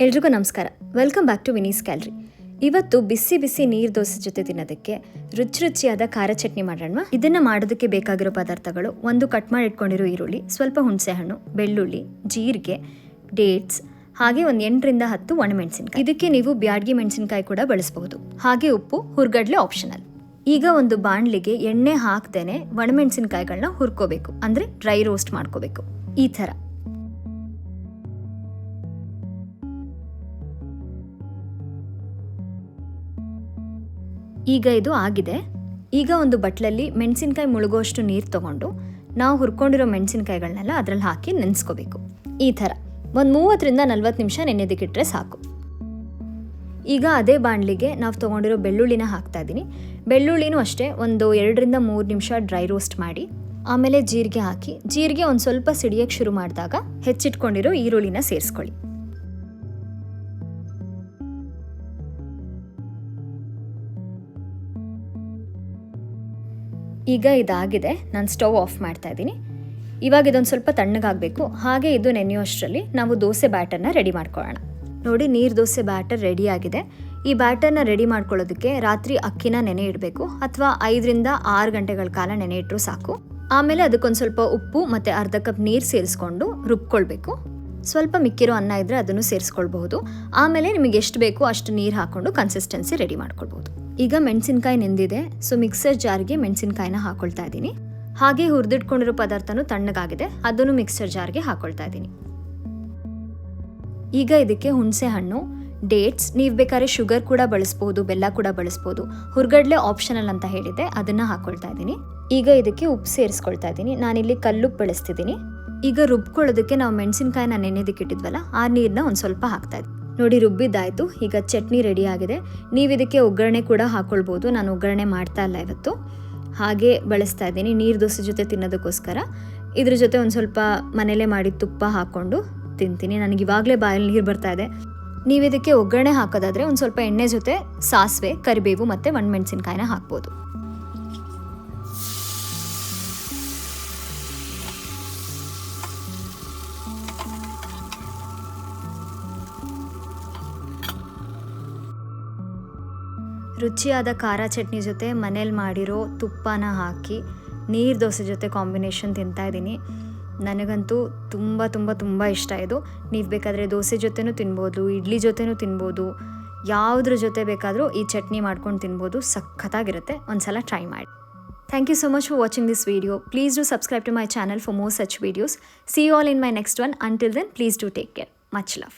ಎಲ್ರಿಗೂ ನಮಸ್ಕಾರ. Welcome back to Vinee's gallery. ಇವತ್ತು ಬಿಸಿ ಬಿಸಿ ನೀರು ದೋಸೆ ಜೊತೆ ತಿನ್ನೋದಕ್ಕೆ ರುಚಿಯಾದ ಖಾರ ಚಟ್ನಿ ಮಾಡೋಣ. ಇದನ್ನ ಮಾಡೋದಕ್ಕೆ ಬೇಕಾಗಿರೋ ಪದಾರ್ಥಗಳು: ಒಂದು ಕಟ್ ಮಾಡಿ ಇಟ್ಕೊಂಡಿರೋ ಈರುಳ್ಳಿ, ಸ್ವಲ್ಪ ಹುಣಸೆಹಣ್ಣು, ಬೆಳ್ಳುಳ್ಳಿ, ಜೀರಿಗೆ, ಡೇಟ್ಸ್, ಹಾಗೆ ಒಂದು 8ರಿಂದ 10 ಒಣಮೆಣಸಿನಕಾಯಿ. ಇದಕ್ಕೆ ನೀವು ಬ್ಯಾಡಗಿ ಮೆಣಸಿನಕಾಯಿ ಕೂಡ ಬಳಸಬಹುದು. ಹಾಗೆ ಉಪ್ಪು, ಹುರ್ಗಡ್ಲೆ ಆಪ್ಷನಲ್. ಈಗ ಒಂದು ಬಾಣಲಿಗೆ ಎಣ್ಣೆ ಹಾಕ್ದೇನೆ ಒಣಮೆಣಸಿನಕಾಯಿಗಳನ್ನ ಹುರ್ಕೋಬೇಕು, ಅಂದ್ರೆ ಡ್ರೈ ರೋಸ್ಟ್ ಮಾಡ್ಕೋಬೇಕು. ಈ ಥರ ಈಗ ಇದು ಆಗಿದೆ. ಈಗ ಒಂದು ಬಟ್ಲಲ್ಲಿ ಮೆಣಸಿನಕಾಯಿ ಮುಳುಗೋಷ್ಟು ನೀರು ತೊಗೊಂಡು ನಾವು ಹುರ್ಕೊಂಡಿರೋ ಮೆಣಸಿನಕಾಯಿಗಳನ್ನೆಲ್ಲ ಅದರಲ್ಲಿ ಹಾಕಿ ನೆನೆಸ್ಕೋಬೇಕು. ಈ ಥರ ಒಂದು 30ರಿಂದ 40 ನಿಮಿಷ ನೆನೆಯೋದಕ್ಕಿಟ್ರೆ ಸಾಕು. ಈಗ ಅದೇ ಬಾಣಲಿಗೆ ನಾವು ತೊಗೊಂಡಿರೋ ಬೆಳ್ಳುಳ್ಳಿನ ಹಾಕ್ತಾ ಇದ್ದೀನಿ. ಬೆಳ್ಳುಳ್ಳಿನೂ ಅಷ್ಟೇ ಒಂದು 2ರಿಂದ 3 ನಿಮಿಷ ಡ್ರೈ ರೋಸ್ಟ್ ಮಾಡಿ, ಆಮೇಲೆ ಜೀರಿಗೆ ಹಾಕಿ, ಜೀರಿಗೆ ಒಂದು ಸ್ವಲ್ಪ ಸಿಡಿಯೋಕ್ಕೆ ಶುರು ಮಾಡಿದಾಗ ಹೆಚ್ಚಿಟ್ಕೊಂಡಿರೋ ಈರುಳ್ಳಿನ ಸೇರಿಸ್ಕೊಳ್ಳಿ. ಈಗ ಇದಾಗಿದೆ. ನಾನು ಸ್ಟವ್ ಆಫ್ ಮಾಡ್ತಾ ಇದ್ದೀನಿ. ಇವಾಗ ಇದೊಂದು ಸ್ವಲ್ಪ ತಣ್ಣಗಾಗಬೇಕು. ಹಾಗೆ ಇದು ನೆನೆಯೋಷ್ಟರಲ್ಲಿ ನಾವು ದೋಸೆ ಬ್ಯಾಟರ್ನ ರೆಡಿ ಮಾಡ್ಕೊಳ್ಳೋಣ. ನೋಡಿ, ನೀರು ದೋಸೆ ಬ್ಯಾಟರ್ ರೆಡಿ ಆಗಿದೆ. ಈ ಬ್ಯಾಟರ್ನ ರೆಡಿ ಮಾಡ್ಕೊಳ್ಳೋದಕ್ಕೆ ರಾತ್ರಿ ಅಕ್ಕಿನ ನೆನೆ ಇಡಬೇಕು, ಅಥವಾ 5ರಿಂದ 6 ಗಂಟೆಗಳ ಕಾಲ ನೆನೆ ಇಟ್ಟರು ಸಾಕು. ಆಮೇಲೆ ಅದಕ್ಕೊಂದು ಸ್ವಲ್ಪ ಉಪ್ಪು ಮತ್ತು ಅರ್ಧ ಕಪ್ ನೀರು ಸೇರಿಸ್ಕೊಂಡು ರುಬ್ಕೊಳ್ಬೇಕು. ಸ್ವಲ್ಪ ಮಿಕ್ಕಿರೋ ಅನ್ನ ಇದ್ದರೆ ಅದನ್ನು ಸೇರಿಸ್ಕೊಳ್ಬಹುದು. ಆಮೇಲೆ ನಿಮಗೆ ಎಷ್ಟು ಬೇಕೋ ಅಷ್ಟು ನೀರು ಹಾಕ್ಕೊಂಡು ಕನ್ಸಿಸ್ಟೆನ್ಸಿ ರೆಡಿ ಮಾಡ್ಕೊಳ್ಬೋದು. ಈಗ ಮೆಣಸಿನ್ಕಾಯಿ ನೆಂದಿದೆ, ಸೊ ಮಿಕ್ಸರ್ ಜಾರ್ಗೆ ಮೆಣಸಿನ್ಕಾಯಿನ ಹಾಕೊಳ್ತಾ ಇದ್ದೀನಿ. ಹಾಗೆ ಹುರಿದಿಟ್ಕೊಂಡಿರೋ ಪದಾರ್ಥನೂ ತಣ್ಣಗಾಗಿದೆ, ಅದನ್ನು ಮಿಕ್ಸರ್ ಜಾರ್ಗೆ ಹಾಕೊಳ್ತಾ ಇದ್ದೀನಿ. ಈಗ ಇದಕ್ಕೆ ಹುಣಸೆ ಹಣ್ಣು, ಡೇಟ್ಸ್, ನೀವು ಬೇಕಾದ್ರೆ ಶುಗರ್ ಕೂಡ ಬಳಸ್ಬೋದು, ಬೆಲ್ಲ ಕೂಡ ಬಳಸ್ಬೋದು. ಹುರ್ಗಡ್ಲೆ ಆಪ್ಷನಲ್ ಅಂತ ಹೇಳಿದೆ, ಅದನ್ನು ಹಾಕೊಳ್ತಾ ಇದ್ದೀನಿ. ಈಗ ಇದಕ್ಕೆ ಉಪ್ಪು ಸೇರಿಸ್ಕೊಳ್ತಾ ಇದ್ದೀನಿ. ನಾನಿಲ್ಲಿ ಕಲ್ಲುಪ್ಪು ಬಳಸ್ತಿದ್ದೀನಿ. ಈಗ ರುಬ್ಕೊಳ್ಳೋದಕ್ಕೆ ನಾವು ಮೆಣಸಿನ್ಕಾಯಿನ ನೆನೆದಕ್ಕೆ ಇಟ್ಟಿದ್ವಲ್ಲ, ಆ ನೀರನ್ನ ಒಂದು ಸ್ವಲ್ಪ ಹಾಕ್ತಾ ಇದ್ದೀನಿ. ನೋಡಿ, ರುಬ್ಬಿದ್ದಾಯಿತು. ಈಗ ಚಟ್ನಿ ರೆಡಿ ಆಗಿದೆ. ನೀವು ಇದಕ್ಕೆ ಒಗ್ಗರಣೆ ಕೂಡ ಹಾಕ್ಕೊಳ್ಬೋದು. ನಾನು ಒಗ್ಗರಣೆ ಮಾಡ್ತಾ ಇಲ್ಲ ಇವತ್ತು, ಹಾಗೆ ಬಳಸ್ತಾ ಇದ್ದೀನಿ ನೀರು ದೋಸೆ ಜೊತೆ ತಿನ್ನೋದಕ್ಕೋಸ್ಕರ. ಇದ್ರ ಜೊತೆ ಒಂದು ಸ್ವಲ್ಪ ಮನೇಲೇ ಮಾಡಿ ತುಪ್ಪ ಹಾಕ್ಕೊಂಡು ತಿಂತೀನಿ. ನನಗೆ ಇವಾಗಲೇ ಬಾಯಲ್ಲಿ ನೀರು ಬರ್ತಾ ಇದೆ. ನೀವು ಇದಕ್ಕೆ ಒಗ್ಗರಣೆ ಹಾಕೋದಾದರೆ ಒಂದು ಸ್ವಲ್ಪ ಎಣ್ಣೆ ಜೊತೆ ಸಾಸಿವೆ, ಕರಿಬೇವು ಮತ್ತು ಒಣಮೆಣಸಿನ್ಕಾಯಿನ ಹಾಕ್ಬೋದು. ರುಚಿಯಾದ ಖಾರ ಚಟ್ನಿ ಜೊತೆ ಮನೇಲಿ ಮಾಡಿರೋ ತುಪ್ಪನ ಹಾಕಿ ನೀರು ದೋಸೆ ಜೊತೆ ಕಾಂಬಿನೇಷನ್ ತಿಂತಾಯಿದ್ದೀನಿ. ನನಗಂತೂ ತುಂಬ ತುಂಬ ತುಂಬ ಇಷ್ಟ ಇದು. ನೀವು ಬೇಕಾದರೆ ದೋಸೆ ಜೊತೆನೂ ತಿನ್ಬೋದು, ಇಡ್ಲಿ ಜೊತೆನೂ ತಿನ್ಬೋದು, ಯಾವುದ್ರ ಜೊತೆ ಬೇಕಾದರೂ ಈ ಚಟ್ನಿ ಮಾಡ್ಕೊಂಡು ತಿನ್ಬೋದು. ಸಖತ್ತಾಗಿರುತ್ತೆ. ಒಂದು ಸಲ ಟ್ರೈ ಮಾಡಿ. Thank you so much for watching this video. Please do subscribe to my channel for more such videos. See you all in my next one. Until then, please do take care. Much love.